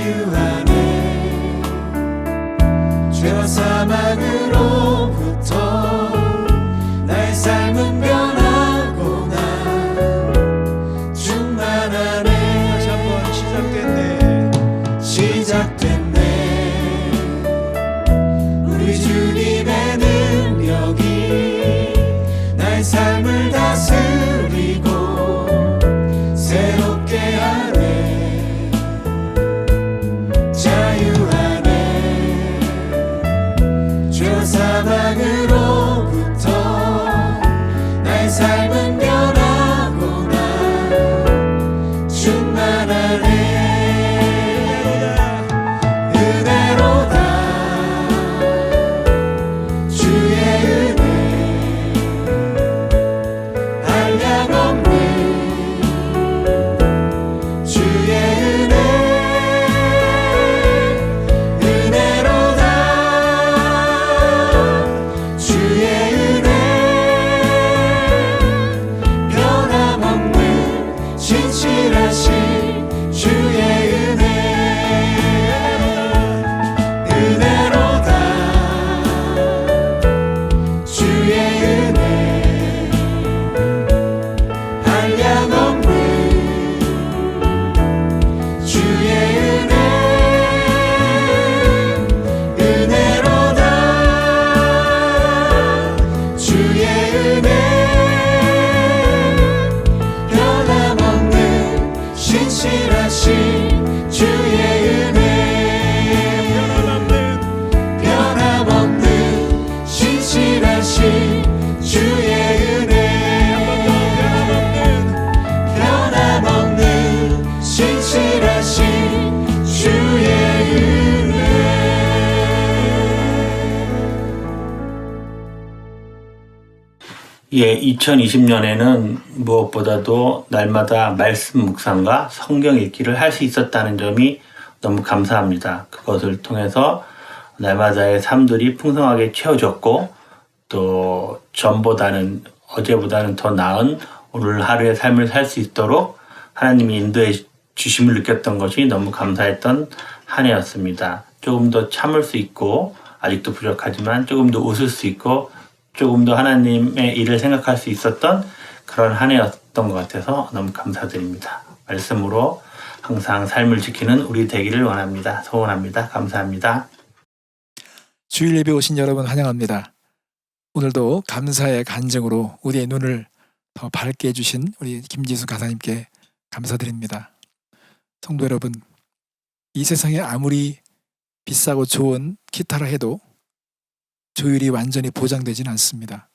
자유하네. 죄와 사망으로부터 나의 삶은 변하고 나 충만하네. 다시 한번 시작됐네. 시작됐네. 우리 주님의 능력이 나의 삶을 다스리고 새롭게 하네. 자유하네. 죄와 사망으로부터 나의 삶은 변하고 나 충만하네. 은혜로다. 주의 은혜 한량없는 주의 은혜. 은혜로다. 주의 은혜 변함없는 신실하신 주의 은혜. 은혜로다. 주의 은혜 한량없는 주의 은혜. 은혜로다. 주의 은혜 변함없는 신실하신 주의 은혜. 변함없는 신실하신 주의 은혜. 변함없는 신실하신 주의 은혜. 예, 2020년에는 무엇보다도 날마다 말씀 묵상과 성경 읽기를 할 수 있었다는 점이 너무 감사합니다. 그것을 통해서 날마다의 삶들이 풍성하게 채워졌고 또 전보다는 어제보다는 더 나은 오늘 하루의 삶을 살 수 있도록 하나님이 인도해 주심을 느꼈던 것이 너무 감사했던 한 해였습니다. 조금 더 참을 수 있고 아직도 부족하지만 조금 더 웃을 수 있고 조금 더 하나님의 일을 생각할 수 있었던 그런 한 해였던 것 같아서 너무 감사드립니다. 말씀으로 항상 삶을 지키는 우리 되기를 원합니다. 소원합니다. 감사합니다. 주일 예배 오신 여러분 환영합니다. 오늘도 감사의 간증으로 우리의 눈을 더 밝게 해주신 우리 김지수 가사님께 감사드립니다. 성도 여러분, 이 세상에 아무리 비싸고 좋은 기타라 해도 조율이 완전히 보장되진 않습니다.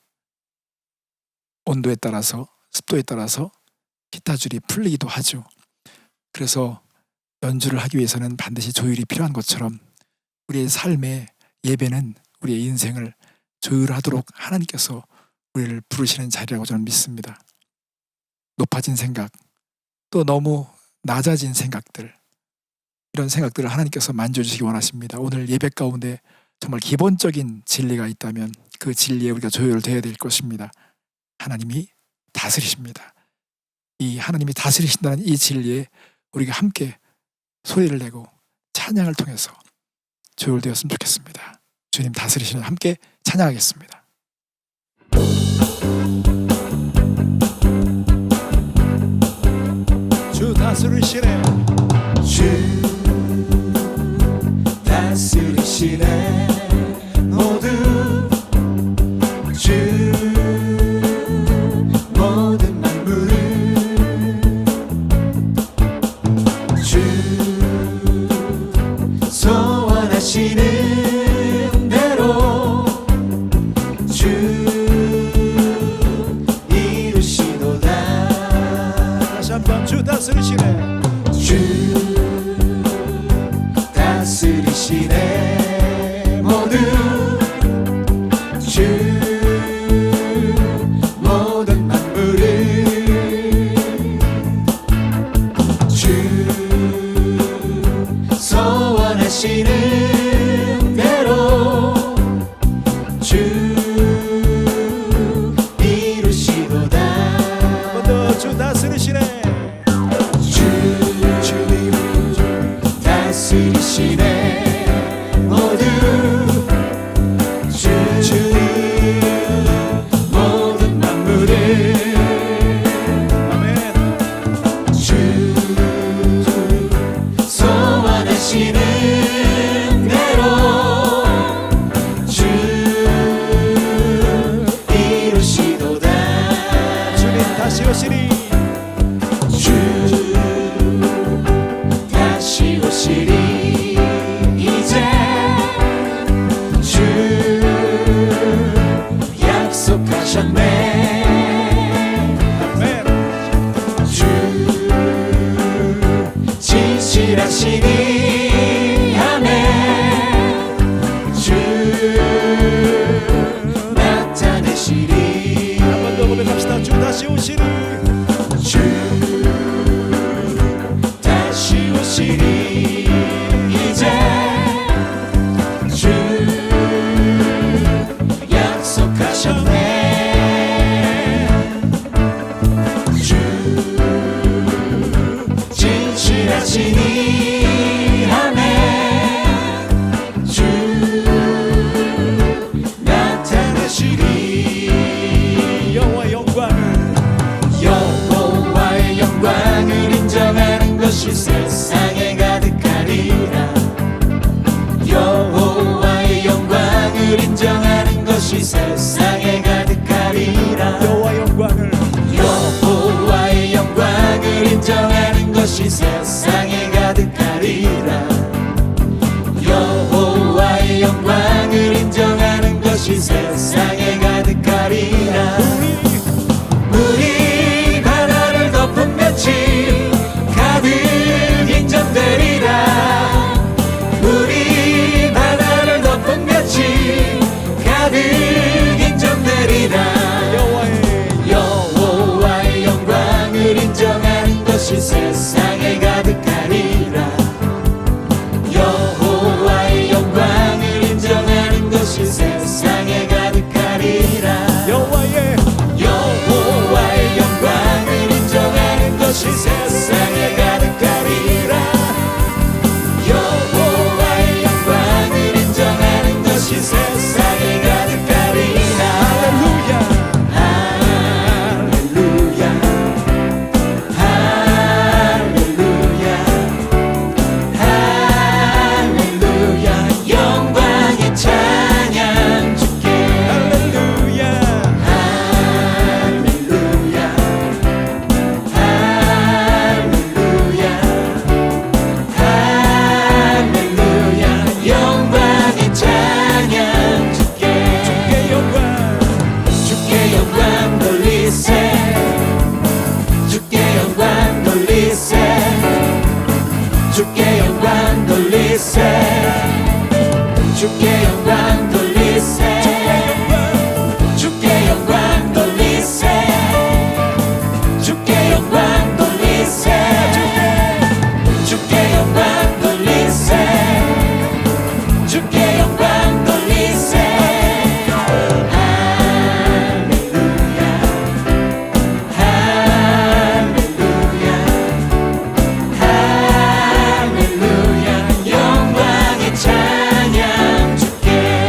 온도에 따라서 습도에 따라서 기타 줄이 풀리기도 하죠. 그래서 연주를 하기 위해서는 반드시 조율이 필요한 것처럼 우리의 삶의 예배는 우리의 인생을 조율하도록 하나님께서 우리를 부르시는 자리라고 저는 믿습니다. 높아진 생각, 또 너무 낮아진 생각들, 이런 생각들을 하나님께서 만져주시기 원하십니다. 오늘 예배 가운데 정말 기본적인 진리가 있다면 그 진리에 우리가 조율되어야 될 것입니다. 하나님이 다스리십니다. 이 하나님이 다스리신다는 이 진리에 우리가 함께 소리를 내고 찬양을 통해서 조율되었으면 좋겠습니다. 주님 다스리시는 함께 찬양하겠습니다. 주 다스리시네. 주 다스리시네. 모두 주 모든 만물을 주 소원하시는 대로 주 이루시도다. 다시 한번 주 다스리시네. 주 다스리시네 모두 주님 모든 만물을 주 소원하시는 대로 주 이루시도다 주님 다시 오시리 주 다시 오시리 이제 주 약속하셨네 주 진실하시니 아멘 주 나타내시리 한 번 더 고백합시다. 주 다시 오시리 주 다시 오시리 이제 주 약속하셨네 주 진실하시니 아멘 주 나타내시리 여호와의 영광을 여호와의 영광을 인정하는 것이 세상에 가득하리라 여호와의 영광을 인정하는 것이 세상에 가득하리라 여호와의 영광을 여호와의 영광을 인정하는 것이 세상에 가득하리라 여호와의 영광을 인정하는 것이 세상에 가득하리라 물이 바다를 덮은 빛이 가득 인정되리라 물이 바다를 덮은 빛이 가득 인정되리라 여호와의 영광을 인정하는 것이 세상에 가득하리라 여호와의 영광을 인정하는 것이 세상에 가득하리라 여호와의 영광을 인정하는 것이 세상에 가득하리라 여호와의 영광을 인정하는 것이 세상에 가득하리라 할렐루야 할렐루야 할렐루야 영광의 찬양 주께 할렐루야 할렐루야 할렐루야 할렐루야 영광의 찬양 주께 주께 영광 주께 영광 돌리세 주께 영광 돌리세 주께 영광 돌리세 주께 영광 돌리세 주께 영광 돌리세 주께 영광 돌리세 주께 영광 돌리세 주께 영광 돌리세 할렐루야 할렐루야 할렐루야 영광의 찬양 주께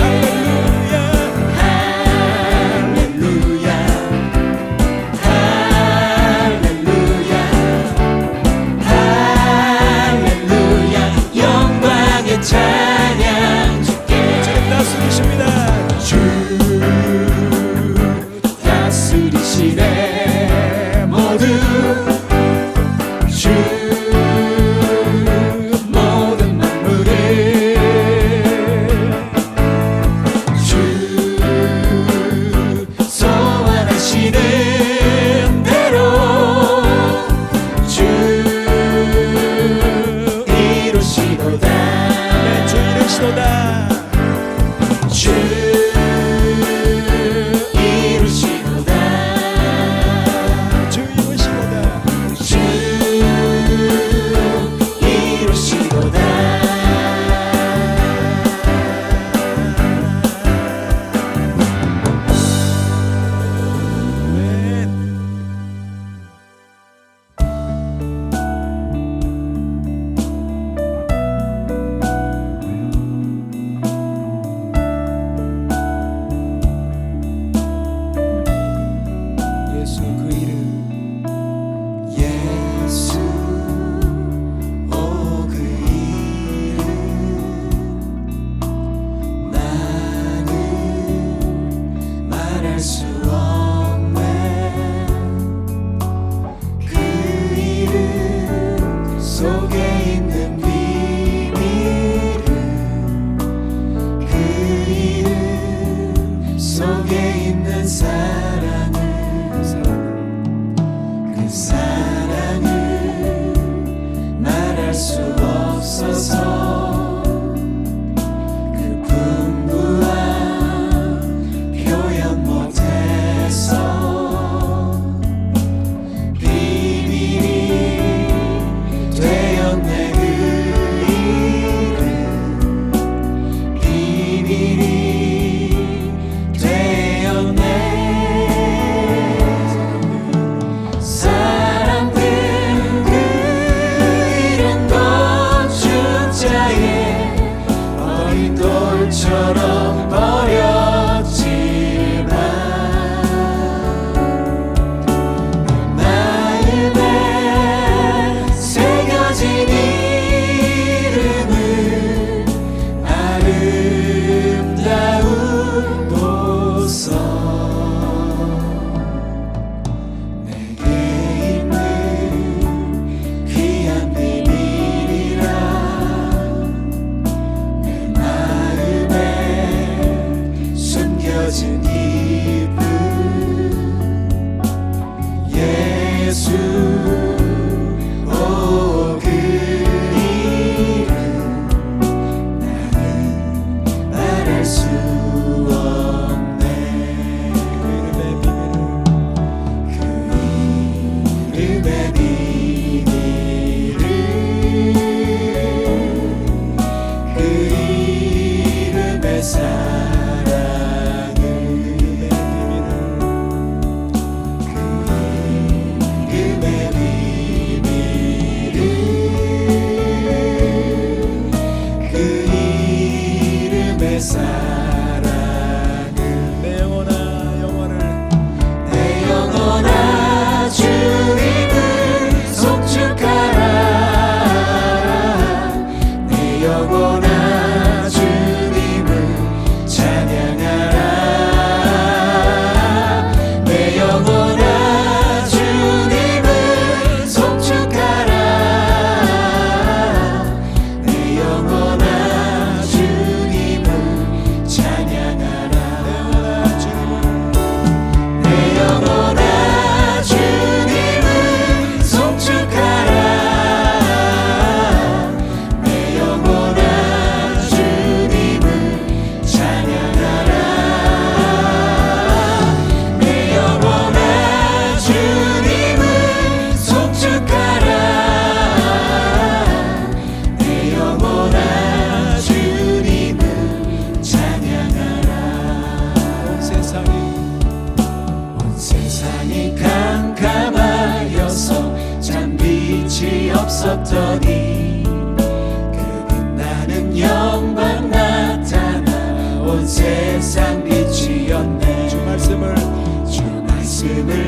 걷더니 그 빛나는 영광 나타나 온 세상 빛이었네. 주 말씀을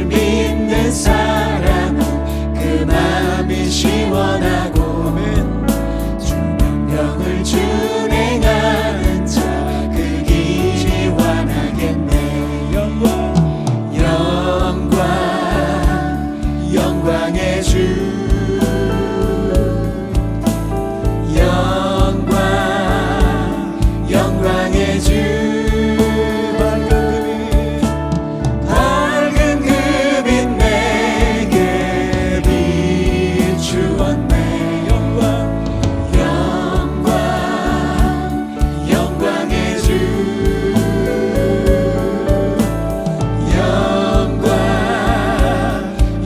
믿는 사람은 그 마음이 시원하고 주 명령을 준행하는 자 그 길이 환하겠네. 영광의 주, 영광의 주. 밝은 금이 내게 비추었네. 영광의 주,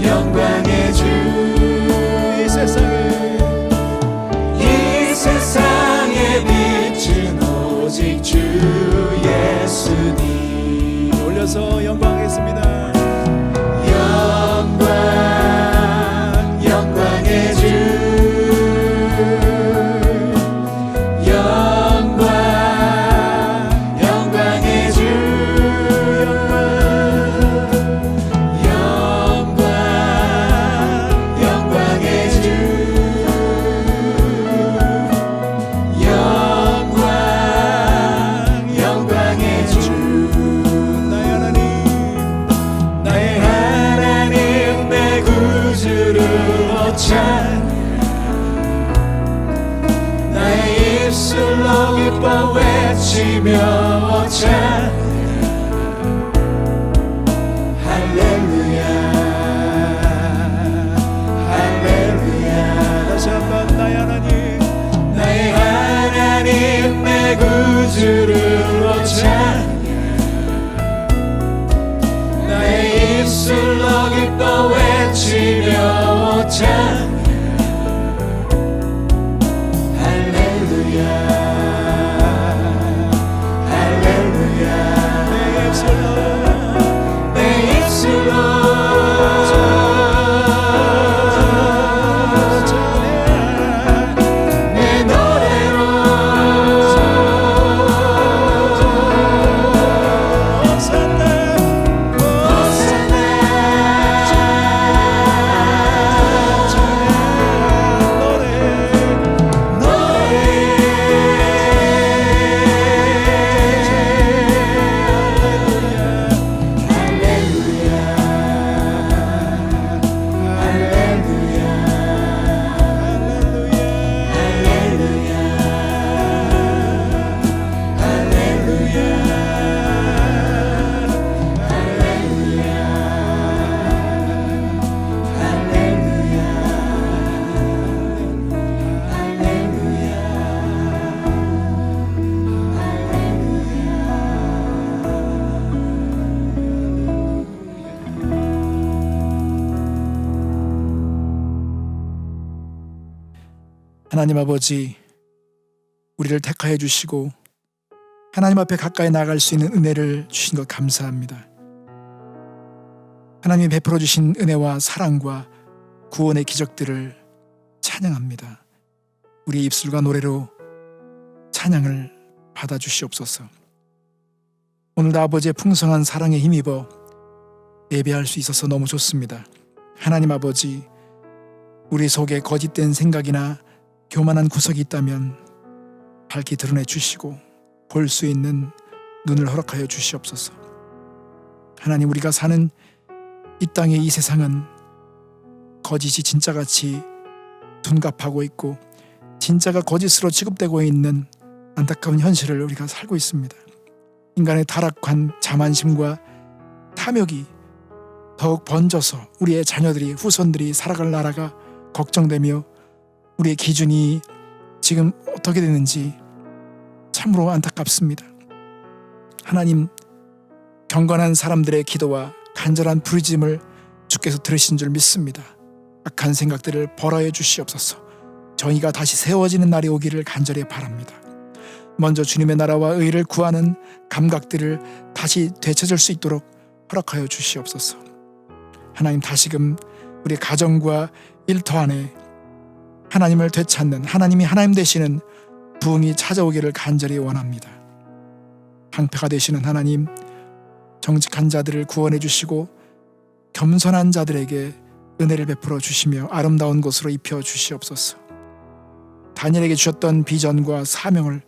영광의 주. 이 세상의 빛은 오직 주 예수님. 올려서 영광하겠습니다. 영광의 주, 영광의 주, 영광의 주, 영광의 주. 나의 하나님, 나의 하나님 내 구주를 찬양. 나의 입술로 기뻐 외치며 찬양. 할렐루야, 할렐루야. 다시 한번 나의 하나님, 나의 하나님 내 구주를 찬양. 나의 입술로 기뻐 외치며 찬양. 할렐루야, 할렐루야. 내 입술로 내 입술로 내 노래로 하나님 아버지, 우리를 택하여 주시고 하나님 앞에 가까이 나아갈 수 있는 은혜를 주신 것 감사합니다. 하나님이 베풀어 주신 은혜와 사랑과 구원의 기적들을 찬양합니다. 우리의 입술과 노래로 찬양을 받아 주시옵소서. 오늘도 아버지의 풍성한 사랑에 힘입어 예배할 수 있어서 너무 좋습니다. 하나님 아버지, 우리 속에 거짓된 생각이나 교만한 구석이 있다면 밝히 드러내 주시고 볼 수 있는 눈을 허락하여 주시옵소서. 하나님, 우리가 사는 이 땅의 이 세상은 거짓이 진짜같이 둔갑하고 있고 진짜가 거짓으로 취급되고 있는 안타까운 현실을 우리가 살고 있습니다. 인간의 타락한 자만심과 탐욕이 더욱 번져서 우리의 자녀들이, 후손들이 살아갈 나라가 걱정되며 우리의 기준이 지금 어떻게 되는지 참으로 안타깝습니다. 하나님, 경건한 사람들의 기도와 간절한 부르짖음을 주께서 들으신 줄 믿습니다. 악한 생각들을 벌하여 주시옵소서. 정의가 다시 세워지는 날이 오기를 간절히 바랍니다. 먼저 주님의 나라와 의를 구하는 감각들을 다시 되찾을 수 있도록 허락하여 주시옵소서. 하나님, 다시금 우리 가정과 일터 안에 하나님을 되찾는, 하나님이 하나님 되시는 부흥이 찾아오기를 간절히 원합니다. 방패가 되시는 하나님, 정직한 자들을 구원해 주시고 겸손한 자들에게 은혜를 베풀어 주시며 아름다운 곳으로 입혀 주시옵소서. 다니엘에게 주셨던 비전과 사명을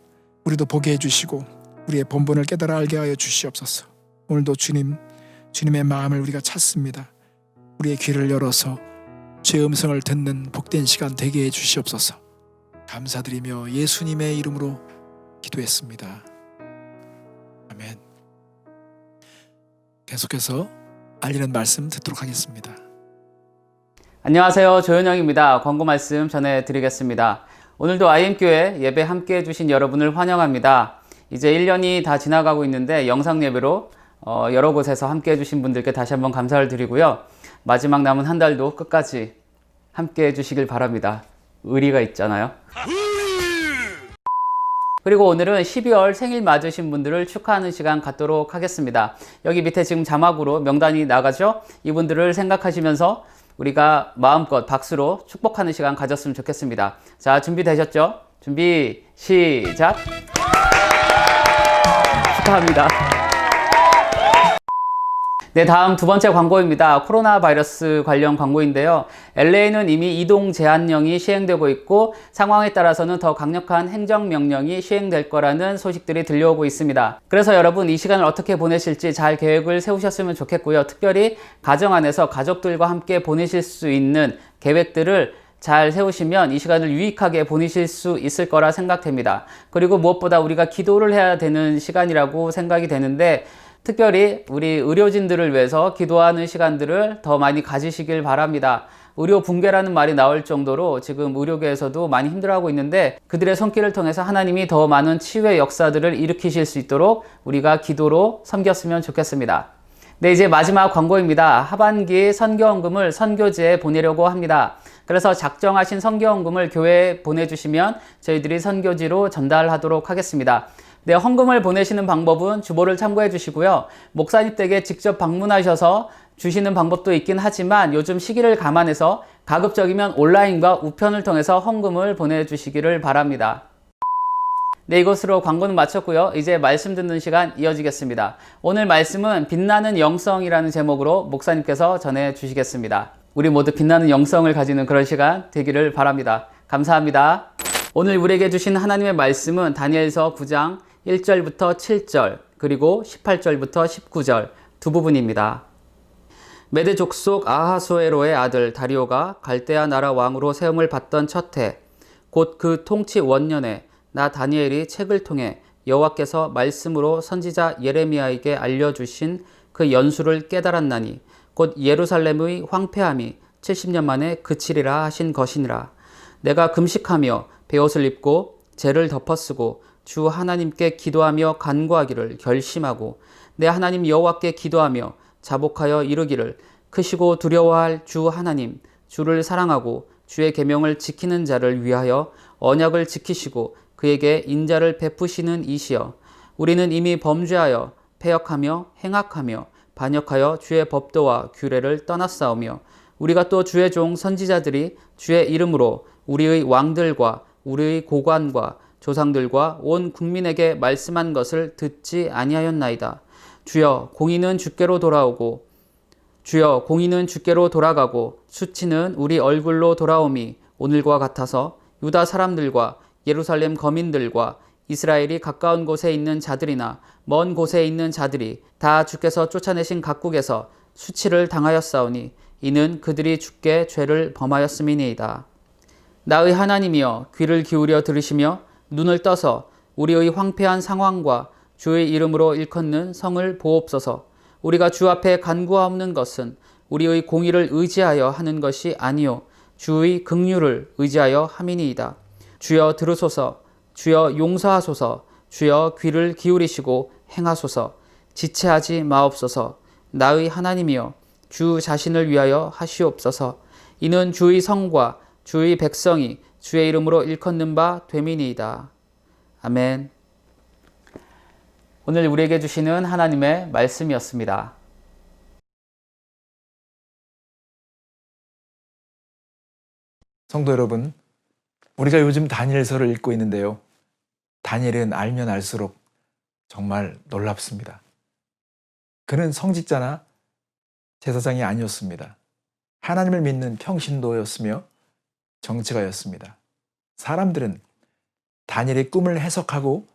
우리도 보게 해주시고 우리의 본분을 깨달아 알게 하여 주시옵소서. 오늘도 주님의 마음을 우리가 찾습니다. 우리의 귀를 열어서 주의 음성을 듣는 복된 시간 되게 해 주시옵소서. 감사드리며 예수님의 이름으로 기도했습니다. 아멘. 계속해서 알리는 말씀 듣도록 하겠습니다. 안녕하세요. 조현영입니다. 광고 말씀 전해드리겠습니다. 오늘도 IM교회 예배 함께 해주신 여러분을 환영합니다. 이제 1년이 다 지나가고 있는데 영상 예배로 여러 곳에서 함께 해주신 분들께 다시 한번 감사를 드리고요. 마지막 남은 한 달도 끝까지 함께 해주시길 바랍니다. 의리가 있잖아요. 그리고 오늘은 12월 생일 맞으신 분들을 축하하는 시간 갖도록 하겠습니다. 여기 밑에 지금 자막으로 명단이 나가죠? 이분들을 생각하시면서 우리가 마음껏 박수로 축복하는 시간 가졌으면 좋겠습니다. 자, 준비되셨죠? 준비, 시작! 축하합니다. 네, 다음 두 번째 광고입니다. 코로나 바이러스 관련 광고인데요. LA는 이미 이동 제한령이 시행되고 있고 상황에 따라서는 더 강력한 행정명령이 시행될 거라는 소식들이 들려오고 있습니다. 그래서 여러분 이 시간을 어떻게 보내실지 잘 계획을 세우셨으면 좋겠고요. 특별히 가정 안에서 가족들과 함께 보내실 수 있는 계획들을 잘 세우시면 이 시간을 유익하게 보내실 수 있을 거라 생각됩니다. 그리고 무엇보다 우리가 기도를 해야 되는 시간이라고 생각이 되는데 특별히 우리 의료진들을 위해서 기도하는 시간들을 더 많이 가지시길 바랍니다. 의료 붕괴라는 말이 나올 정도로 지금 의료계에서도 많이 힘들어하고 있는데 그들의 손길을 통해서 하나님이 더 많은 치유의 역사들을 일으키실 수 있도록 우리가 기도로 섬겼으면 좋겠습니다. 네, 이제 마지막 광고입니다. 하반기 선교헌금을 선교지에 보내려고 합니다. 그래서 작정하신 선교헌금을 교회에 보내주시면 저희들이 선교지로 전달하도록 하겠습니다. 네, 헌금을 보내시는 방법은 주보를 참고해 주시고요. 목사님 댁에 직접 방문하셔서 주시는 방법도 있긴 하지만 요즘 시기를 감안해서 가급적이면 온라인과 우편을 통해서 헌금을 보내주시기를 바랍니다. 네, 이것으로 광고는 마쳤고요. 이제 말씀 듣는 시간 이어지겠습니다. 오늘 말씀은 빛나는 영성이라는 제목으로 목사님께서 전해 주시겠습니다. 우리 모두 빛나는 영성을 가지는 그런 시간 되기를 바랍니다. 감사합니다. 오늘 우리에게 주신 하나님의 말씀은 다니엘서 9장 1절부터 7절 그리고 18절부터 19절 두 부분입니다. 메대 족속 아하수에로의 아들 다리오가 갈대아 나라 왕으로 세움을 받던 첫 해 곧 그 통치 원년에 나 다니엘이 책을 통해 여호와께서 말씀으로 선지자 예레미야에게 알려주신 그 연수를 깨달았나니 곧 예루살렘의 황폐함이 70년 만에 그치리라 하신 것이니라. 내가 금식하며 베옷을 입고 재를 덮어쓰고 주 하나님께 기도하며 간구하기를 결심하고 내 하나님 여호와께 기도하며 자복하여 이르기를 크시고 두려워할 주 하나님 주를 사랑하고 주의 계명을 지키는 자를 위하여 언약을 지키시고 그에게 인자를 베푸시는 이시여 우리는 이미 범죄하여 패역하며 행악하며 반역하여 주의 법도와 규례를 떠났사오며 우리가 또 주의 종 선지자들이 주의 이름으로 우리의 왕들과 우리의 고관과 조상들과 온 국민에게 말씀한 것을 듣지 아니하였나이다. 주여 공의는 주께로 돌아오고 주여 공의는 주께로 돌아가고 수치는 우리 얼굴로 돌아옴이 오늘과 같아서 유다 사람들과 예루살렘 거민들과 이스라엘이 가까운 곳에 있는 자들이나 먼 곳에 있는 자들이 다 주께서 쫓아내신 각국에서 수치를 당하였사오니 이는 그들이 주께 죄를 범하였음이니이다. 나의 하나님이여 귀를 기울여 들으시며 눈을 떠서 우리의 황폐한 상황과 주의 이름으로 일컫는 성을 보옵소서. 우리가 주 앞에 간구하옵는 것은 우리의 공의를 의지하여 하는 것이 아니요 주의 긍휼을 의지하여 함이니이다. 주여 들으소서. 주여 용서하소서. 주여 귀를 기울이시고 행하소서. 지체하지 마옵소서. 나의 하나님이여 주 자신을 위하여 하시옵소서. 이는 주의 성과 주의 백성이 주의 이름으로 일컫는 바 됨이니이다. 아멘. 오늘 우리에게 주시는 하나님의 말씀이었습니다. 성도 여러분, 우리가 요즘 다니엘서를 읽고 있는데요. 다니엘은 알면 알수록 정말 놀랍습니다. 그는 성직자나 제사장이 아니었습니다. 하나님을 믿는 평신도였으며 정치가였습니다. 사람들은 다니엘의 꿈을 해석하고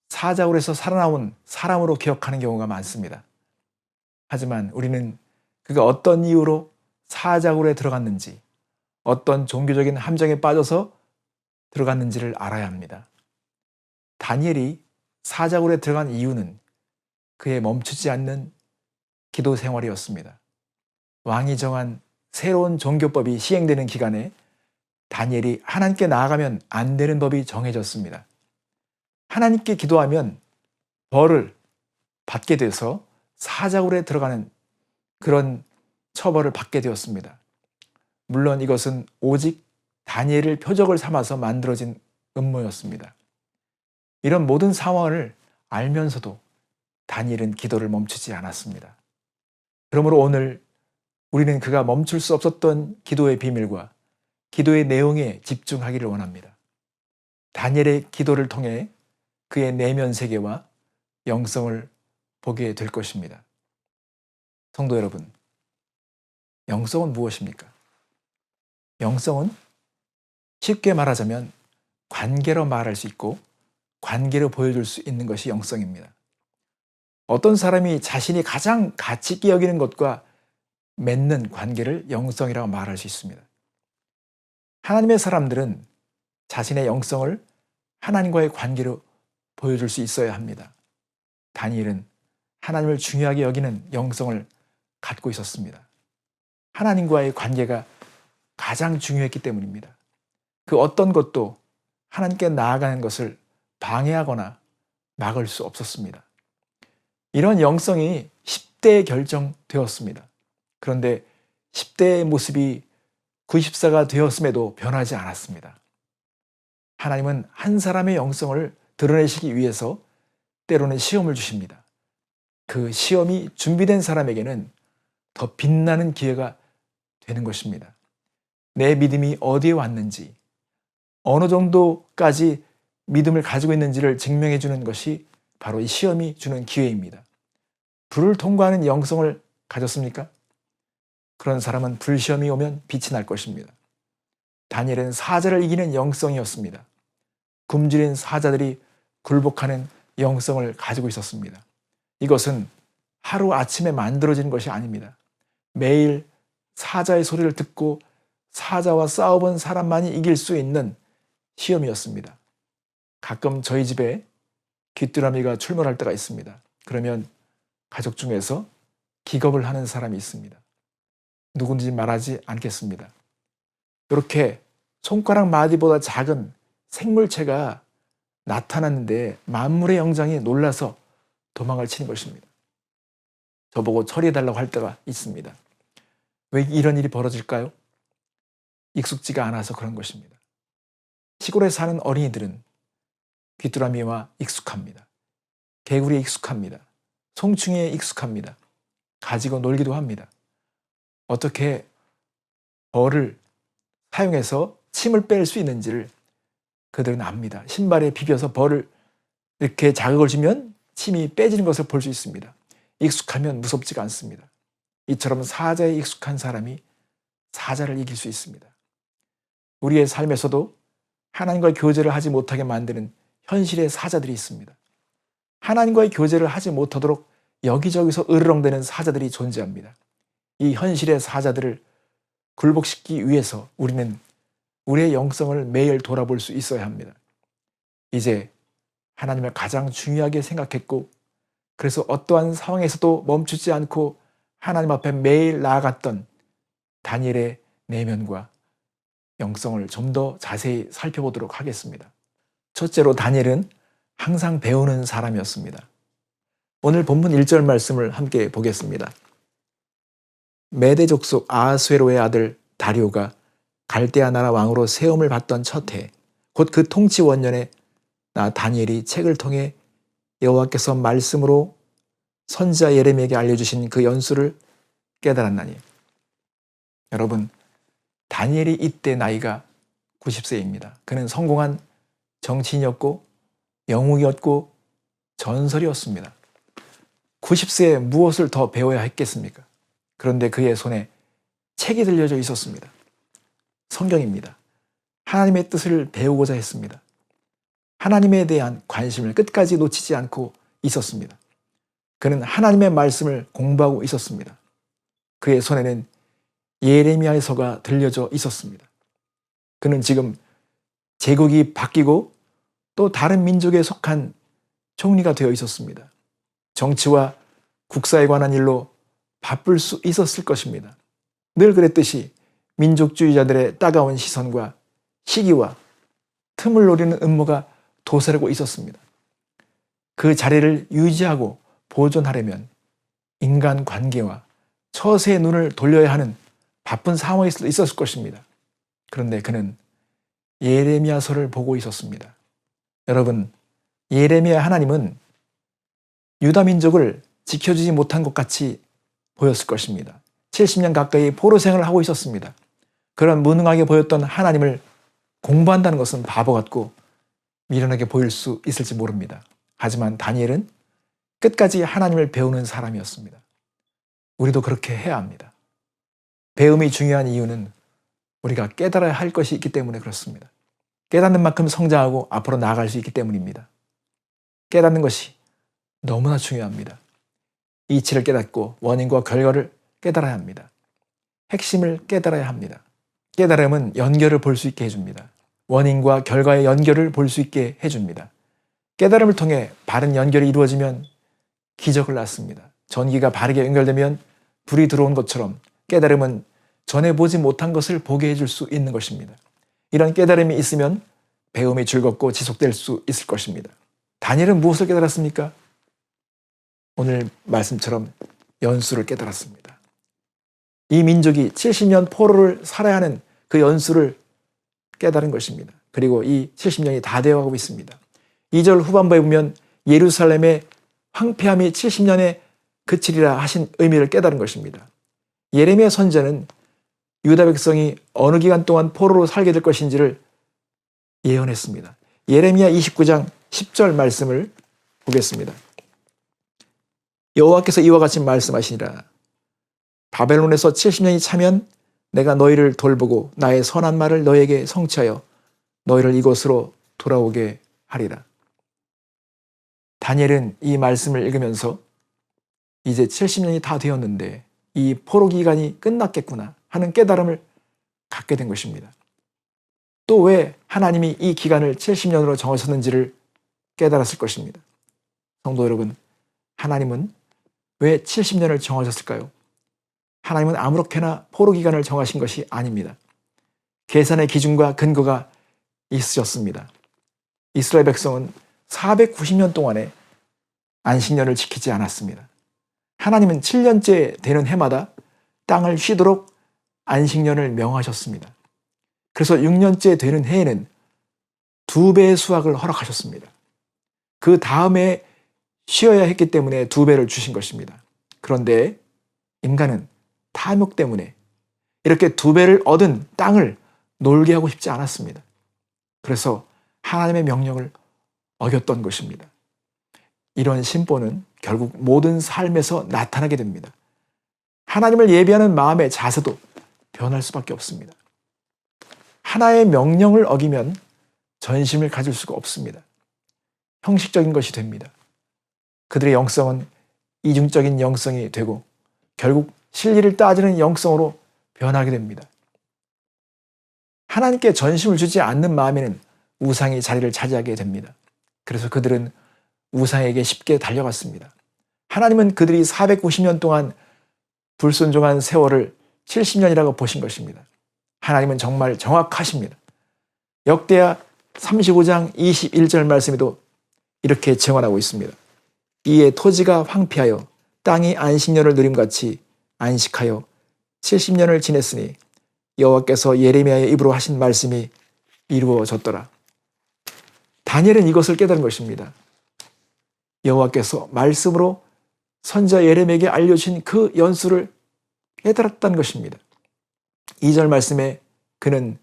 사자굴에서 살아나온 사람으로 기억하는 경우가 많습니다. 하지만 우리는 그가 어떤 이유로 사자굴에 들어갔는지, 어떤 종교적인 함정에 빠져서 들어갔는지를 알아야 합니다. 다니엘이 사자굴에 들어간 이유는 그의 멈추지 않는 기도 생활이었습니다. 왕이 정한 새로운 종교법이 시행되는 기간에 다니엘이 하나님께 나아가면 안 되는 법이 정해졌습니다. 하나님께 기도하면 벌을 받게 돼서 사자굴에 들어가는 그런 처벌을 받게 되었습니다. 물론 이것은 오직 다니엘을 표적을 삼아서 만들어진 음모였습니다. 이런 모든 상황을 알면서도 다니엘은 기도를 멈추지 않았습니다. 그러므로 오늘 우리는 그가 멈출 수 없었던 기도의 비밀과 기도의 내용에 집중하기를 원합니다. 다니엘의 기도를 통해 그의 내면 세계와 영성을 보게 될 것입니다. 성도 여러분, 영성은 무엇입니까? 영성은 쉽게 말하자면 관계로 말할 수 있고 관계로 보여줄 수 있는 것이 영성입니다. 어떤 사람이 자신이 가장 가치 있게 여기는 것과 맺는 관계를 영성이라고 말할 수 있습니다. 하나님의 사람들은 자신의 영성을 하나님과의 관계로 보여줄 수 있어야 합니다. 다니엘은 하나님을 중요하게 여기는 영성을 갖고 있었습니다. 하나님과의 관계가 가장 중요했기 때문입니다. 그 어떤 것도 하나님께 나아가는 것을 방해하거나 막을 수 없었습니다. 이런 영성이 10대에 결정되었습니다. 그런데 10대의 모습이 90세가 되었음에도 변하지 않았습니다. 하나님은 한 사람의 영성을 드러내시기 위해서 때로는 시험을 주십니다. 그 시험이 준비된 사람에게는 더 빛나는 기회가 되는 것입니다. 내 믿음이 어디에 왔는지, 어느 정도까지 믿음을 가지고 있는지를 증명해 주는 것이 바로 이 시험이 주는 기회입니다. 불을 통과하는 영성을 가졌습니까? 그런 사람은 불시험이 오면 빛이 날 것입니다. 다니엘은 사자를 이기는 영성이었습니다. 굶주린 사자들이 굴복하는 영성을 가지고 있었습니다. 이것은 하루아침에 만들어지는 것이 아닙니다. 매일 사자의 소리를 듣고 사자와 싸워본 사람만이 이길 수 있는 시험이었습니다. 가끔 저희 집에 귀뚜라미가 출몰할 때가 있습니다. 그러면 가족 중에서 기겁을 하는 사람이 있습니다. 누군지 말하지 않겠습니다. 이렇게 손가락 마디보다 작은 생물체가 나타났는데 만물의 영장이 놀라서 도망을 치는 것입니다. 저보고 처리해달라고 할 때가 있습니다. 왜 이런 일이 벌어질까요? 익숙지가 않아서 그런 것입니다. 시골에 사는 어린이들은 귀뚜라미와 익숙합니다. 개구리에 익숙합니다. 송충이에 익숙합니다. 가지고 놀기도 합니다. 어떻게 벌을 사용해서 침을 뺄 수 있는지를 그들은 압니다. 신발에 비벼서 벌을 이렇게 자극을 주면 침이 빼지는 것을 볼 수 있습니다. 익숙하면 무섭지가 않습니다. 이처럼 사자에 익숙한 사람이 사자를 이길 수 있습니다. 우리의 삶에서도 하나님과의 교제를 하지 못하게 만드는 현실의 사자들이 있습니다. 하나님과의 교제를 하지 못하도록 여기저기서 으르렁대는 사자들이 존재합니다. 이 현실의 사자들을 굴복시키기 위해서 우리는 우리의 영성을 매일 돌아볼 수 있어야 합니다. 이제 하나님을 가장 중요하게 생각했고 그래서 어떠한 상황에서도 멈추지 않고 하나님 앞에 매일 나아갔던 다니엘의 내면과 영성을 좀 더 자세히 살펴보도록 하겠습니다. 첫째로 다니엘은 항상 배우는 사람이었습니다. 오늘 본문 1절 말씀을 함께 보겠습니다. 메대 족속 아하수에로의 아들 다리오가 갈대아 나라 왕으로 세움을 받던 첫 해, 곧 그 통치 원년에 나 다니엘이 책을 통해 여호와께서 말씀으로 선지자 예레미야에게 알려주신 그 연수를 깨달았나니. 여러분, 다니엘이 이때 나이가 90세입니다. 그는 성공한 정치인이었고 영웅이었고 전설이었습니다. 90세에 무엇을 더 배워야 했겠습니까? 그런데 그의 손에 책이 들려져 있었습니다. 성경입니다. 하나님의 뜻을 배우고자 했습니다. 하나님에 대한 관심을 끝까지 놓치지 않고 있었습니다. 그는 하나님의 말씀을 공부하고 있었습니다. 그의 손에는 예레미야서가 들려져 있었습니다. 그는 지금 제국이 바뀌고 또 다른 민족에 속한 총리가 되어 있었습니다. 정치와 국사에 관한 일로 바쁠 수 있었을 것입니다. 늘 그랬듯이 민족주의자들의 따가운 시선과 시기와 틈을 노리는 음모가 도사리고 있었습니다. 그 자리를 유지하고 보존하려면 인간 관계와 처세의 눈을 돌려야 하는 바쁜 상황이 있었을 것입니다. 그런데 그는 예레미야서를 보고 있었습니다. 여러분, 예레미야 하나님은 유다 민족을 지켜주지 못한 것 같이 보였을 것입니다. 70년 가까이 포로 생활을 하고 있었습니다. 그런 무능하게 보였던 하나님을 공부한다는 것은 바보 같고 미련하게 보일 수 있을지 모릅니다. 하지만 다니엘은 끝까지 하나님을 배우는 사람이었습니다. 우리도 그렇게 해야 합니다. 배움이 중요한 이유는 우리가 깨달아야 할 것이 있기 때문에 그렇습니다. 깨닫는 만큼 성장하고 앞으로 나아갈 수 있기 때문입니다. 깨닫는 것이 너무나 중요합니다. 이치를 깨닫고 원인과 결과를 깨달아야 합니다. 핵심을 깨달아야 합니다. 깨달음은 연결을 볼 수 있게 해줍니다. 원인과 결과의 연결을 볼 수 있게 해줍니다. 깨달음을 통해 바른 연결이 이루어지면 기적을 낳습니다. 전기가 바르게 연결되면 불이 들어온 것처럼 깨달음은 전에 보지 못한 것을 보게 해줄 수 있는 것입니다. 이런 깨달음이 있으면 배움이 즐겁고 지속될 수 있을 것입니다. 다니엘은 무엇을 깨달았습니까? 오늘 말씀처럼 연수를 깨달았습니다. 이 민족이 70년 포로를 살아야 하는 그 연수를 깨달은 것입니다. 그리고 이 70년이 다 되어가고 있습니다. 2절 후반부에 보면 예루살렘의 황폐함이 70년에 그치리라 하신 의미를 깨달은 것입니다. 예레미야 선지자는 유다 백성이 어느 기간 동안 포로로 살게 될 것인지를 예언했습니다. 예레미야 29장 10절 말씀을 보겠습니다. 여호와께서 이와 같이 말씀하시니라. 바벨론에서 70년이 차면 내가 너희를 돌보고 나의 선한 말을 너희에게 성취하여 너희를 이곳으로 돌아오게 하리라. 다니엘은 이 말씀을 읽으면서 이제 70년이 다 되었는데 이 포로 기간이 끝났겠구나 하는 깨달음을 갖게 된 것입니다. 또 왜 하나님이 이 기간을 70년으로 정하셨는지를 깨달았을 것입니다. 성도 여러분, 하나님은 왜 70년을 정하셨을까요? 하나님은 아무렇게나 포로 기간을 정하신 것이 아닙니다. 계산의 기준과 근거가 있으셨습니다. 이스라엘 백성은 490년 동안에 안식년을 지키지 않았습니다. 하나님은 7년째 되는 해마다 땅을 쉬도록 안식년을 명하셨습니다. 그래서 6년째 되는 해에는 2배의 수확을 허락하셨습니다. 그 다음에 쉬어야 했기 때문에 2배를 주신 것입니다. 그런데 인간은 탐욕 때문에 이렇게 2배를 얻은 땅을 놀게 하고 싶지 않았습니다. 그래서 하나님의 명령을 어겼던 것입니다. 이런 심보는 결국 모든 삶에서 나타나게 됩니다. 하나님을 예비하는 마음의 자세도 변할 수밖에 없습니다. 하나의 명령을 어기면 전심을 가질 수가 없습니다. 형식적인 것이 됩니다. 그들의 영성은 이중적인 영성이 되고 결국 진리를 따지는 영성으로 변하게 됩니다. 하나님께 전심을 주지 않는 마음에는 우상이 자리를 차지하게 됩니다. 그래서 그들은 우상에게 쉽게 달려갔습니다. 하나님은 그들이 490년 동안 불순종한 세월을 70년이라고 보신 것입니다. 하나님은 정말 정확하십니다. 역대하 35장 21절 말씀에도 이렇게 증언하고 있습니다. 이에 토지가 황폐하여 땅이 안식년을 누림같이 안식하여 70년을 지냈으니 여호와께서 예레미야의 입으로 하신 말씀이 이루어졌더라. 다니엘은 이것을 깨달은 것입니다. 여호와께서 말씀으로 선지자 예레미야에게 알려주신 그 연수를 깨달았다는 것입니다. 2절 말씀에 그는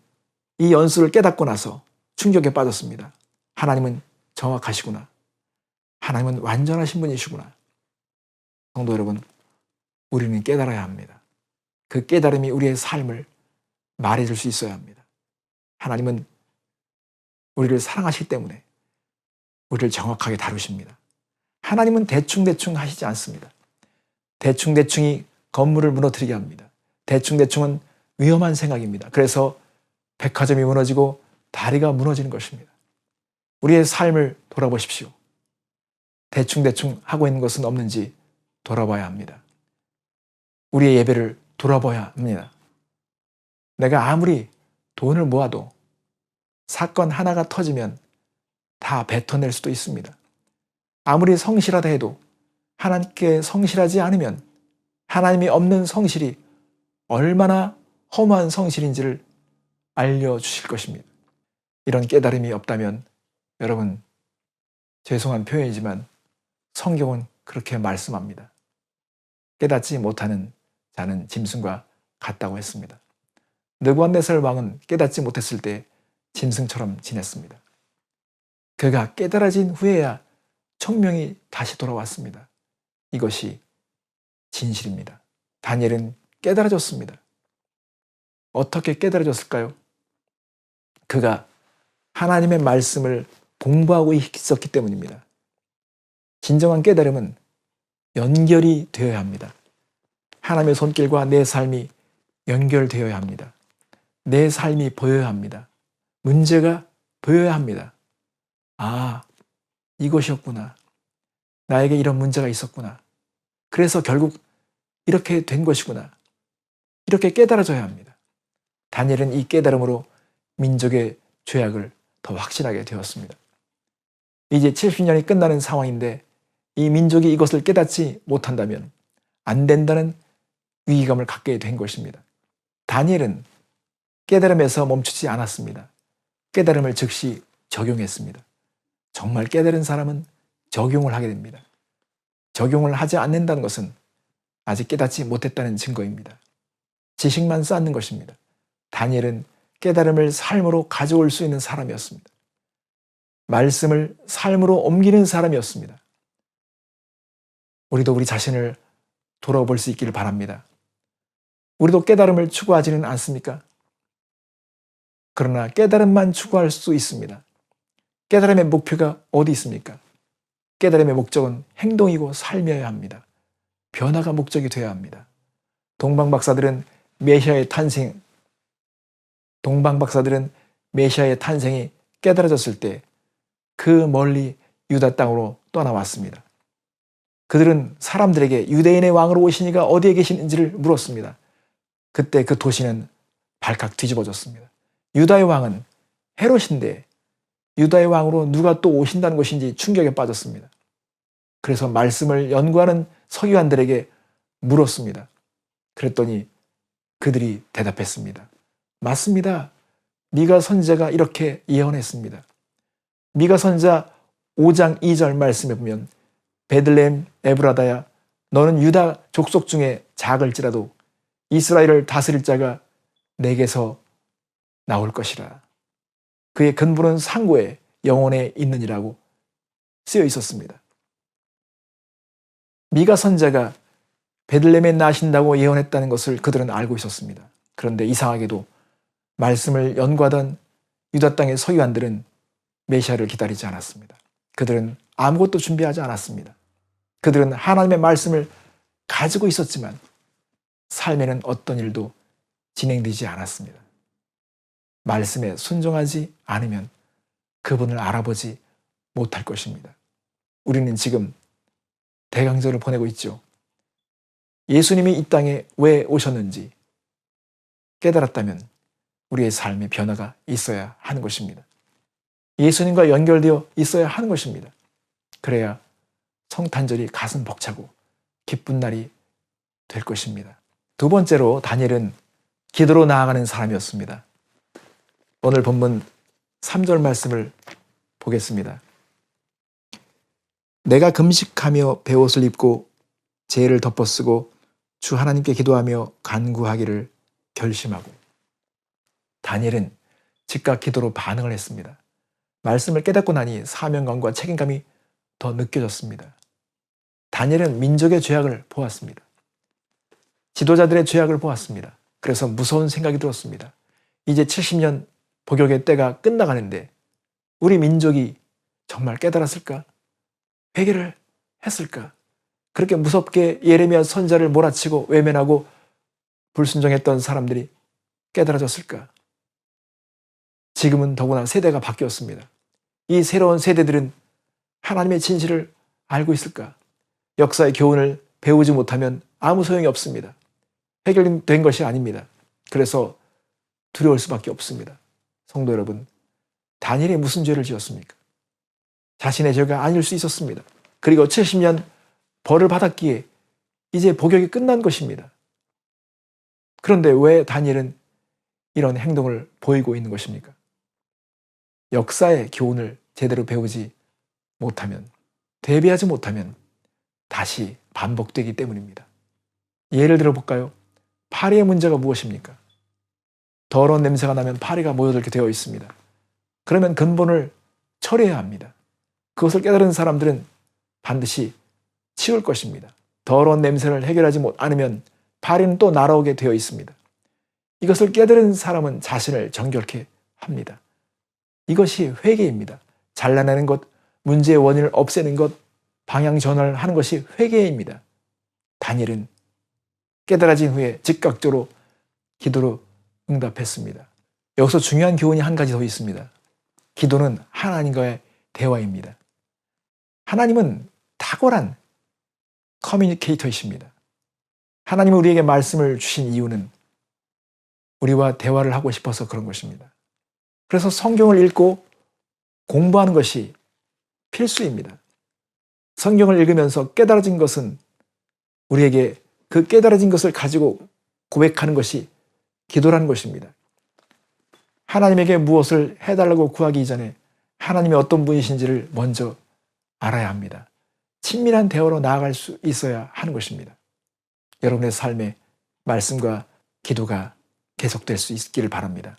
이 연수를 깨닫고 나서 충격에 빠졌습니다. 하나님은 정확하시구나. 하나님은 완전하신 분이시구나. 성도 여러분, 우리는 깨달아야 합니다. 그 깨달음이 우리의 삶을 말해줄 수 있어야 합니다. 하나님은 우리를 사랑하시기 때문에 우리를 정확하게 다루십니다. 하나님은 대충대충 하시지 않습니다. 대충대충이 건물을 무너뜨리게 합니다. 대충대충은 위험한 생각입니다. 그래서 백화점이 무너지고 다리가 무너지는 것입니다. 우리의 삶을 돌아보십시오. 대충대충 하고 있는 것은 없는지 돌아봐야 합니다. 우리의 예배를 돌아봐야 합니다. 내가 아무리 돈을 모아도 사건 하나가 터지면 다 뱉어낼 수도 있습니다. 아무리 성실하다 해도 하나님께 성실하지 않으면 하나님이 없는 성실이 얼마나 허무한 성실인지를 알려주실 것입니다. 이런 깨달음이 없다면 여러분, 죄송한 표현이지만 성경은 그렇게 말씀합니다. 깨닫지 못하는 자는 짐승과 같다고 했습니다. 느부갓네살 왕은 깨닫지 못했을 때 짐승처럼 지냈습니다. 그가 깨달아진 후에야 청명이 다시 돌아왔습니다. 이것이 진실입니다. 다니엘은 깨달아졌습니다. 어떻게 깨달아졌을까요? 그가 하나님의 말씀을 공부하고 있었기 때문입니다. 진정한 깨달음은 연결이 되어야 합니다. 하나님의 손길과 내 삶이 연결되어야 합니다. 내 삶이 보여야 합니다. 문제가 보여야 합니다. 아, 이것이었구나. 나에게 이런 문제가 있었구나. 그래서 결국 이렇게 된 것이구나. 이렇게 깨달아져야 합니다. 다니엘은 이 깨달음으로 민족의 죄악을 더 확신하게 되었습니다. 이제 70년이 끝나는 상황인데 이 민족이 이것을 깨닫지 못한다면 안 된다는 위기감을 갖게 된 것입니다. 다니엘은 깨달음에서 멈추지 않았습니다. 깨달음을 즉시 적용했습니다. 정말 깨달은 사람은 적용을 하게 됩니다. 적용을 하지 않는다는 것은 아직 깨닫지 못했다는 증거입니다. 지식만 쌓는 것입니다. 다니엘은 깨달음을 삶으로 가져올 수 있는 사람이었습니다. 말씀을 삶으로 옮기는 사람이었습니다. 우리도 우리 자신을 돌아볼 수 있기를 바랍니다. 우리도 깨달음을 추구하지는 않습니까? 그러나 깨달음만 추구할 수 있습니다. 깨달음의 목표가 어디 있습니까? 깨달음의 목적은 행동이고 삶이어야 합니다. 변화가 목적이 되어야 합니다. 동방박사들은 메시아의 탄생이 깨달아졌을 때 그 멀리 유다 땅으로 떠나왔습니다. 그들은 사람들에게 유대인의 왕으로 오신 이가 어디에 계시는지를 물었습니다. 그때 그 도시는 발칵 뒤집어졌습니다. 유다의 왕은 헤롯인데 유다의 왕으로 누가 또 오신다는 것인지 충격에 빠졌습니다. 그래서 말씀을 연구하는 서기관들에게 물었습니다. 그랬더니 그들이 대답했습니다. 맞습니다. 미가 선지자가 이렇게 예언했습니다. 미가 선지자 5장 2절 말씀에 보면 베들레헴 에브라다야 너는 유다 족속 중에 작을지라도 이스라엘을 다스릴 자가 내게서 나올 것이라. 그의 근본은 상고에 영혼에 있느니라고 쓰여 있었습니다. 미가 선지자가 베들레헴에 나신다고 예언했다는 것을 그들은 알고 있었습니다. 그런데 이상하게도 말씀을 연구하던 유다 땅의 서기관들은 메시아를 기다리지 않았습니다. 그들은 아무것도 준비하지 않았습니다. 그들은 하나님의 말씀을 가지고 있었지만 삶에는 어떤 일도 진행되지 않았습니다. 말씀에 순종하지 않으면 그분을 알아보지 못할 것입니다. 우리는 지금 대강절을 보내고 있죠. 예수님이 이 땅에 왜 오셨는지 깨달았다면 우리의 삶의 변화가 있어야 하는 것입니다. 예수님과 연결되어 있어야 하는 것입니다. 그래야 성탄절이 가슴 벅차고 기쁜 날이 될 것입니다. 두 번째로 다니엘은 기도로 나아가는 사람이었습니다. 오늘 본문 3절 말씀을 보겠습니다. 내가 금식하며 베옷을 입고 제를 덮어쓰고 주 하나님께 기도하며 간구하기를 결심하고. 다니엘은 즉각 기도로 반응을 했습니다. 말씀을 깨닫고 나니 사명감과 책임감이 더 느껴졌습니다. 다니엘은 민족의 죄악을 보았습니다. 지도자들의 죄악을 보았습니다. 그래서 무서운 생각이 들었습니다. 이제 70년 복역의 때가 끝나가는데 우리 민족이 정말 깨달았을까? 회개를 했을까? 그렇게 무섭게 예레미야 선지자를 몰아치고 외면하고 불순종했던 사람들이 깨달아졌을까? 지금은 더구나 세대가 바뀌었습니다. 이 새로운 세대들은 하나님의 진실을 알고 있을까? 역사의 교훈을 배우지 못하면 아무 소용이 없습니다. 해결된 것이 아닙니다. 그래서 두려울 수밖에 없습니다. 성도 여러분, 다니엘이 무슨 죄를 지었습니까? 자신의 죄가 아닐 수 있었습니다. 그리고 70년 벌을 받았기에 이제 복역이 끝난 것입니다. 그런데 왜 다니엘은 이런 행동을 보이고 있는 것입니까? 역사의 교훈을 제대로 배우지 못하면, 대비하지 못하면 다시 반복되기 때문입니다. 예를 들어 볼까요? 파리의 문제가 무엇입니까? 더러운 냄새가 나면 파리가 모여들게 되어 있습니다. 그러면 근본을 처리해야 합니다. 그것을 깨달은 사람들은 반드시 치울 것입니다. 더러운 냄새를 해결하지 않으면 파리는 또 날아오게 되어 있습니다. 이것을 깨달은 사람은 자신을 정결케 합니다. 이것이 회개입니다. 잘라내는 것, 문제의 원인을 없애는 것, 방향 전환을 하는 것이 회개입니다. 다니엘은 깨달아진 후에 즉각적으로 기도로 응답했습니다. 여기서 중요한 교훈이 한 가지 더 있습니다. 기도는 하나님과의 대화입니다. 하나님은 탁월한 커뮤니케이터이십니다. 하나님은 우리에게 말씀을 주신 이유는 우리와 대화를 하고 싶어서 그런 것입니다. 그래서 성경을 읽고 공부하는 것이 필수입니다. 성경을 읽으면서 깨달아진 것은 우리에게 그 깨달아진 것을 가지고 고백하는 것이 기도라는 것입니다. 하나님에게 무엇을 해달라고 구하기 이전에 하나님이 어떤 분이신지를 먼저 알아야 합니다. 친밀한 대화로 나아갈 수 있어야 하는 것입니다. 여러분의 삶에 말씀과 기도가 계속될 수 있기를 바랍니다.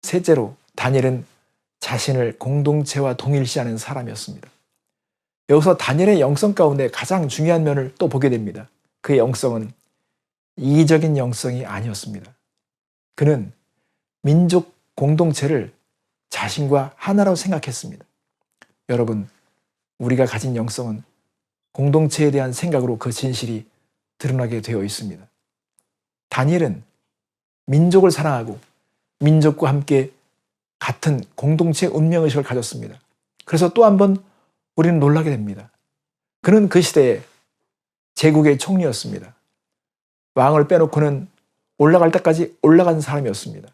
셋째로, 다니엘은 자신을 공동체와 동일시하는 사람이었습니다. 여기서 다니엘의 영성 가운데 가장 중요한 면을 또 보게 됩니다. 그의 영성은 이기적인 영성이 아니었습니다. 그는 민족 공동체를 자신과 하나라고 생각했습니다. 여러분, 우리가 가진 영성은 공동체에 대한 생각으로 그 진실이 드러나게 되어 있습니다. 다니엘은 민족을 사랑하고 민족과 함께 같은 공동체 운명의식을 가졌습니다. 그래서 또 한 번 우리는 놀라게 됩니다. 그는 그 시대에 제국의 총리였습니다. 왕을 빼놓고는 올라갈 때까지 올라간 사람이었습니다.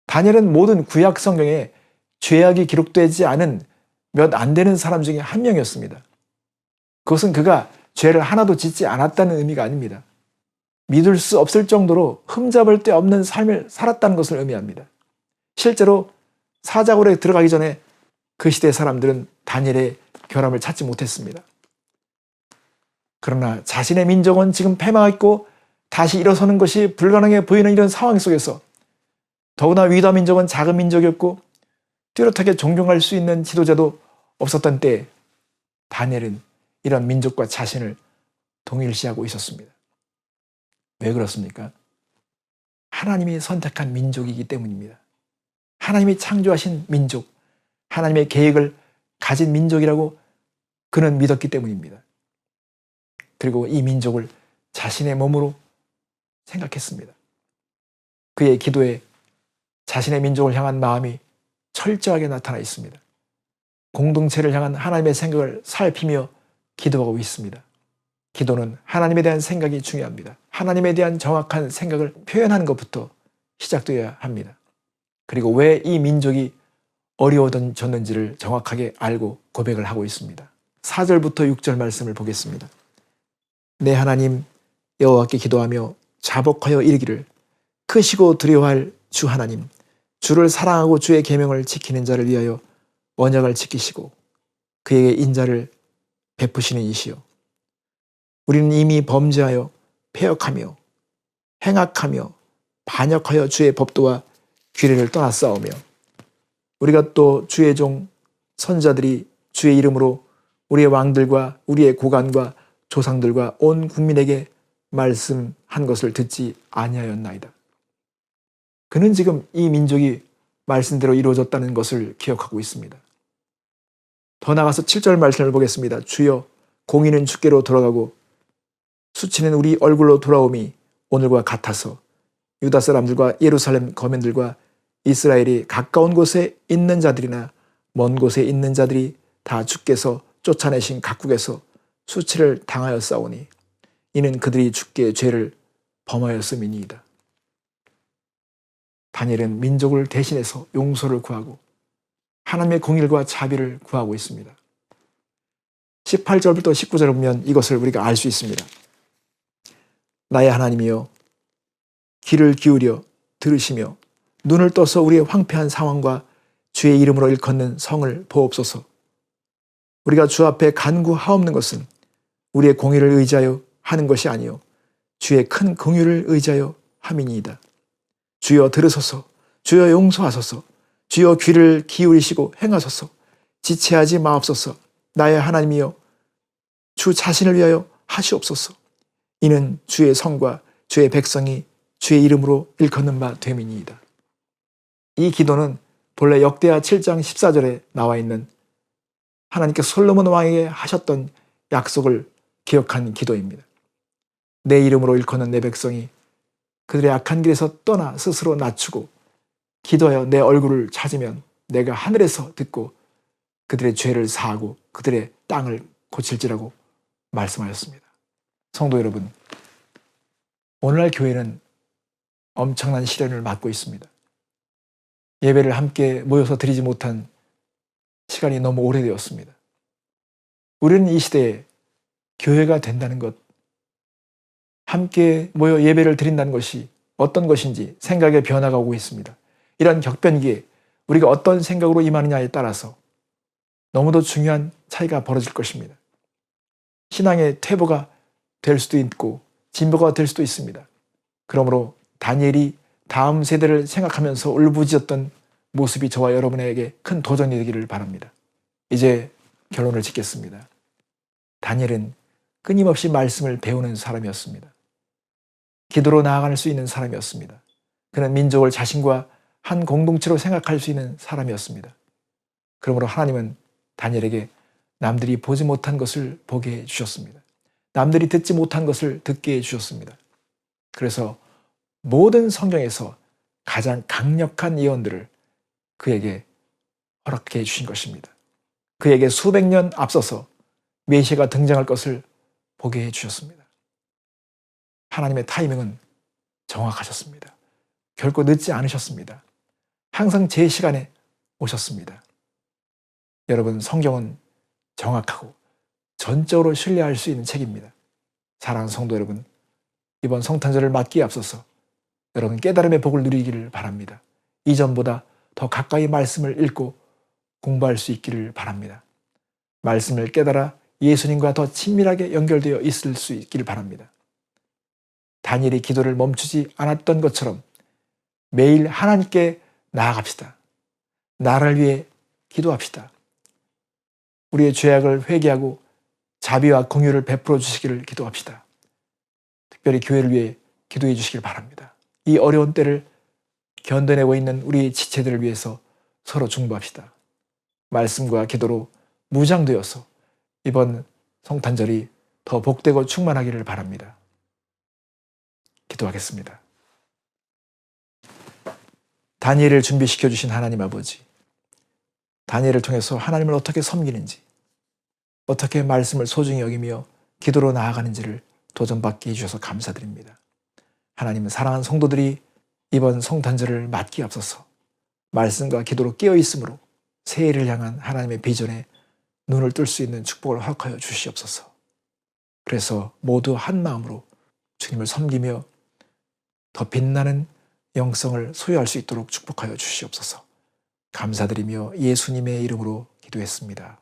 다니엘은 모든 구약 성경에 죄악이 기록되지 않은 몇 안 되는 사람 중에 한 명이었습니다. 그것은 그가 죄를 하나도 짓지 않았다는 의미가 아닙니다. 믿을 수 없을 정도로 흠잡을 데 없는 삶을 살았다는 것을 의미합니다. 실제로 사자굴에 들어가기 전에 그 시대 사람들은 다니엘의 결함을 찾지 못했습니다. 그러나 자신의 민족은 지금 패망했고 다시 일어서는 것이 불가능해 보이는 이런 상황 속에서, 더구나 위다 민족은 작은 민족이었고 뚜렷하게 존경할 수 있는 지도자도 없었던 때에 다니엘은 이런 민족과 자신을 동일시하고 있었습니다. 왜 그렇습니까? 하나님이 선택한 민족이기 때문입니다. 하나님이 창조하신 민족, 하나님의 계획을 가진 민족이라고 그는 믿었기 때문입니다. 그리고 이 민족을 자신의 몸으로 생각했습니다. 그의 기도에 자신의 민족을 향한 마음이 철저하게 나타나 있습니다. 공동체를 향한 하나님의 생각을 살피며 기도하고 있습니다. 기도는 하나님에 대한 생각이 중요합니다. 하나님에 대한 정확한 생각을 표현하는 것부터 시작되어야 합니다. 그리고 왜 이 민족이 어려워졌는지를 정확하게 알고 고백을 하고 있습니다. 4절부터 6절 말씀을 보겠습니다. 내 하나님 여호와께 기도하며 자복하여 이르기를, 크시고 두려워할 주 하나님, 주를 사랑하고 주의 계명을 지키는 자를 위하여 언약을 지키시고 그에게 인자를 베푸시는 이시여, 우리는 이미 범죄하여 패역하며 행악하며 반역하여 주의 법도와 규례를 떠났사오며 우리가 또 주의 종 선자들이 주의 이름으로 우리의 왕들과 우리의 고관과 조상들과 온 국민에게 말씀한 것을 듣지 아니하였나이다. 그는 지금 이 민족이 말씀대로 이루어졌다는 것을 기억하고 있습니다. 더 나아가서 7절 말씀을 보겠습니다. 주여 공의는 주께로 돌아가고 수치는 우리 얼굴로 돌아옴이 오늘과 같아서 유다 사람들과 예루살렘 거민들과 이스라엘이 가까운 곳에 있는 자들이나 먼 곳에 있는 자들이 다 주께서 쫓아내신 각국에서 수치를 당하였사오니 이는 그들이 주께 죄를 범하였음이니이다. 다니엘은 민족을 대신해서 용서를 구하고 하나님의 공의와 자비를 구하고 있습니다. 18절부터 19절을 보면 이것을 우리가 알 수 있습니다. 나의 하나님이여 귀를 기울여 들으시며 눈을 떠서 우리의 황폐한 상황과 주의 이름으로 일컫는 성을 보옵소서. 우리가 주 앞에 간구하옵는 것은 우리의 공의를 의지하여 하는 것이 아니요 주의 큰 긍휼을 의지하여 함이니이다. 주여 들으소서. 주여 용서하소서. 주여 귀를 기울이시고 행하소서. 지체하지 마옵소서. 나의 하나님이여 주 자신을 위하여 하시옵소서. 이는 주의 성과 주의 백성이 주의 이름으로 일컫는 바 됨이니이다. 이 기도는 본래 역대하 7장 14절에 나와 있는 하나님께서 솔로몬 왕에게 하셨던 약속을 기억한 기도입니다. 내 이름으로 일컫는 내 백성이 그들의 악한 길에서 떠나 스스로 낮추고 기도하여 내 얼굴을 찾으면 내가 하늘에서 듣고 그들의 죄를 사하고 그들의 땅을 고칠지라고 말씀하셨습니다. 성도 여러분, 오늘날 교회는 엄청난 시련을 맞고 있습니다. 예배를 함께 모여서 드리지 못한 시간이 너무 오래되었습니다. 우리는 이 시대에 교회가 된다는 것, 함께 모여 예배를 드린다는 것이 어떤 것인지 생각의 변화가 오고 있습니다. 이런 격변기에 우리가 어떤 생각으로 임하느냐에 따라서 너무도 중요한 차이가 벌어질 것입니다. 신앙의 퇴보가 될 수도 있고 진보가 될 수도 있습니다. 그러므로 다니엘이 다음 세대를 생각하면서 울부짖었던 모습이 저와 여러분에게 큰 도전이 되기를 바랍니다. 이제 결론을 짓겠습니다. 다니엘은 끊임없이 말씀을 배우는 사람이었습니다. 기도로 나아갈 수 있는 사람이었습니다. 그는 민족을 자신과 한 공동체로 생각할 수 있는 사람이었습니다. 그러므로 하나님은 다니엘에게 남들이 보지 못한 것을 보게 해주셨습니다. 남들이 듣지 못한 것을 듣게 해주셨습니다. 그래서 모든 성경에서 가장 강력한 예언들을 그에게 허락해 주신 것입니다. 그에게 수백 년 앞서서 메시아가 등장할 것을 보게 해주셨습니다. 하나님의 타이밍은 정확하셨습니다. 결코 늦지 않으셨습니다. 항상 제 시간에 오셨습니다. 여러분, 성경은 정확하고 전적으로 신뢰할 수 있는 책입니다. 사랑하는 성도 여러분, 이번 성탄절을 맞기에 앞서서 여러분 깨달음의 복을 누리기를 바랍니다. 이전보다 더 가까이 말씀을 읽고 공부할 수 있기를 바랍니다. 말씀을 깨달아 예수님과 더 친밀하게 연결되어 있을 수 있기를 바랍니다. 다니엘이 기도를 멈추지 않았던 것처럼 매일 하나님께 나아갑시다. 나라를 위해 기도합시다. 우리의 죄악을 회개하고 자비와 긍휼을 베풀어 주시기를 기도합시다. 특별히 교회를 위해 기도해 주시길 바랍니다. 이 어려운 때를 견뎌내고 있는 우리 지체들을 위해서 서로 중보합시다. 말씀과 기도로 무장되어서 이번 성탄절이 더 복되고 충만하기를 바랍니다. 기도하겠습니다. 다니엘을 준비시켜 주신 하나님 아버지, 다니엘을 통해서 하나님을 어떻게 섬기는지, 어떻게 말씀을 소중히 여기며 기도로 나아가는지를 도전받게 해주셔서 감사드립니다. 하나님은 사랑하는 성도들이 이번 성탄절을 맞기에 앞서서 말씀과 기도로 깨어있으므로 새해를 향한 하나님의 비전에 눈을 뜰 수 있는 축복을 허락하여 주시옵소서. 그래서 모두 한 마음으로 주님을 섬기며 더 빛나는 영성을 소유할 수 있도록 축복하여 주시옵소서. 감사드리며 예수님의 이름으로 기도했습니다.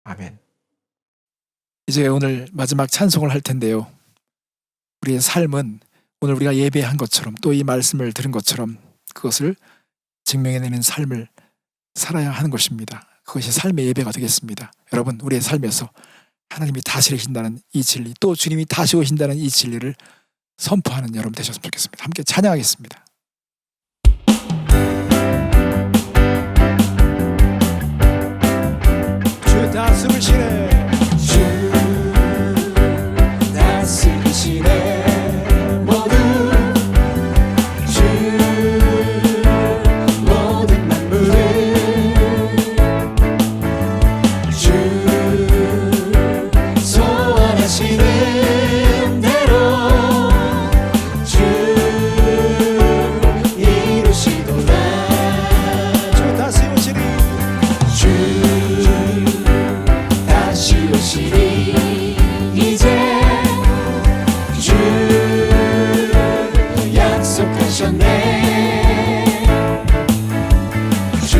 아멘. 이제 오늘 마지막 찬송을 할 텐데요. 우리의 삶은 오늘 우리가 예배한 것처럼 또 이 말씀을 들은 것처럼 그것을 증명해내는 삶을 살아야 하는 것입니다. 그것이 삶의 예배가 되겠습니다. 여러분, 우리의 삶에서 하나님이 다스리신다는 이 진리, 또 주님이 다시 오신다는 이 진리를 선포하는 여러분 되셨으면 좋겠습니다. 함께 찬양하겠습니다. 주 다스리시네. 주 다스리시네. 주 모든 만물을 주 소원하시는 대로 주 이루시도다. 주 다시 오시리. 주 다시 오시리. 이제 주 약속하셨네. 주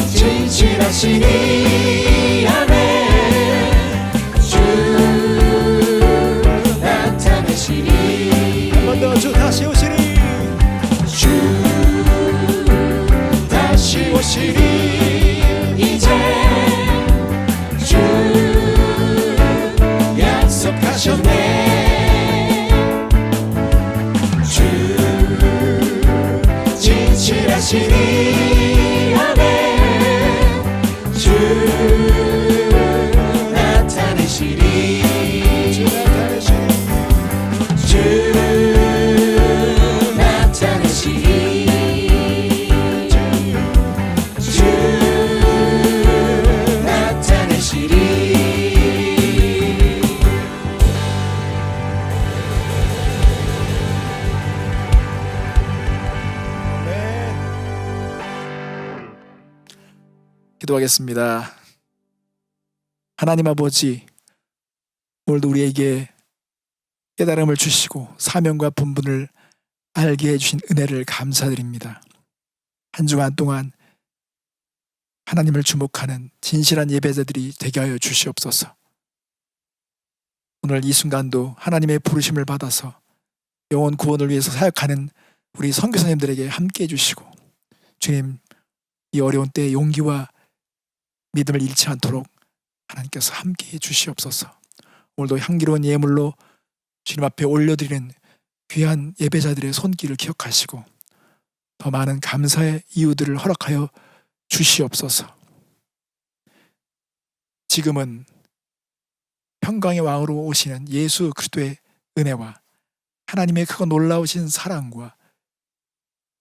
진실하시니 아멘. 주 나타내시니. 한 번 더 주 다시 오시리. 주 다시 오시리. 이제 주 약속하셨네. 주 진실하시니 아멘. 주 나타내시리. 주 나타내시니. 주 나타내시리. 주 나타내시리. 아멘. 기도하겠습니다. 하나님 아버지, 오늘도 우리에게 깨달음을 주시고 사명과 본분을 알게 해주신 은혜를 감사드립니다. 한 주간 동안 하나님을 주목하는 진실한 예배자들이 되게 하여 주시옵소서. 오늘 이 순간도 하나님의 부르심을 받아서 영혼 구원을 위해서 사역하는 우리 선교사님들에게 함께 해주시고, 주님, 이 어려운 때에 용기와 믿음을 잃지 않도록 하나님께서 함께 해주시옵소서. 오늘도 향기로운 예물로 주님 앞에 올려드리는 귀한 예배자들의 손길을 기억하시고 더 많은 감사의 이유들을 허락하여 주시옵소서. 지금은 평강의 왕으로 오시는 예수 그리스도의 은혜와 하나님의 크고 놀라우신 사랑과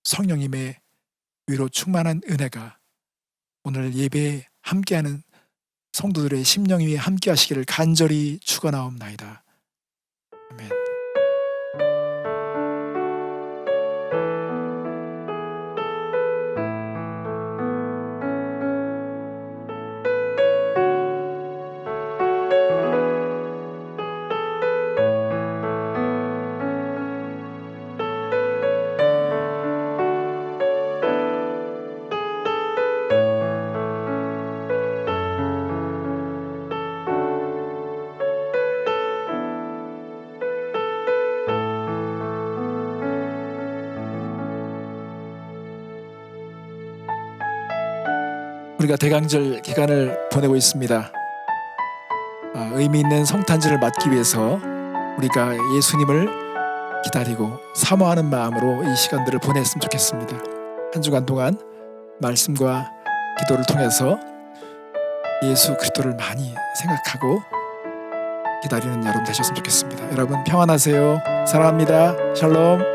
성령님의 위로 충만한 은혜가 오늘 예배에 함께하는 성도들의 심령 위에 함께 하시기를 간절히 축원하옵나이다. 아멘. 우리가 대강절 기간을 보내고 있습니다. 의미 있는 성탄절을 맞기 위해서 우리가 예수님을 기다리고 사모하는 마음으로 이 시간들을 보냈으면 좋겠습니다. 한 주간 동안 말씀과 기도를 통해서 예수 그리스도를 많이 생각하고 기다리는 여러분 되셨으면 좋겠습니다. 여러분 평안하세요. 사랑합니다. 샬롬.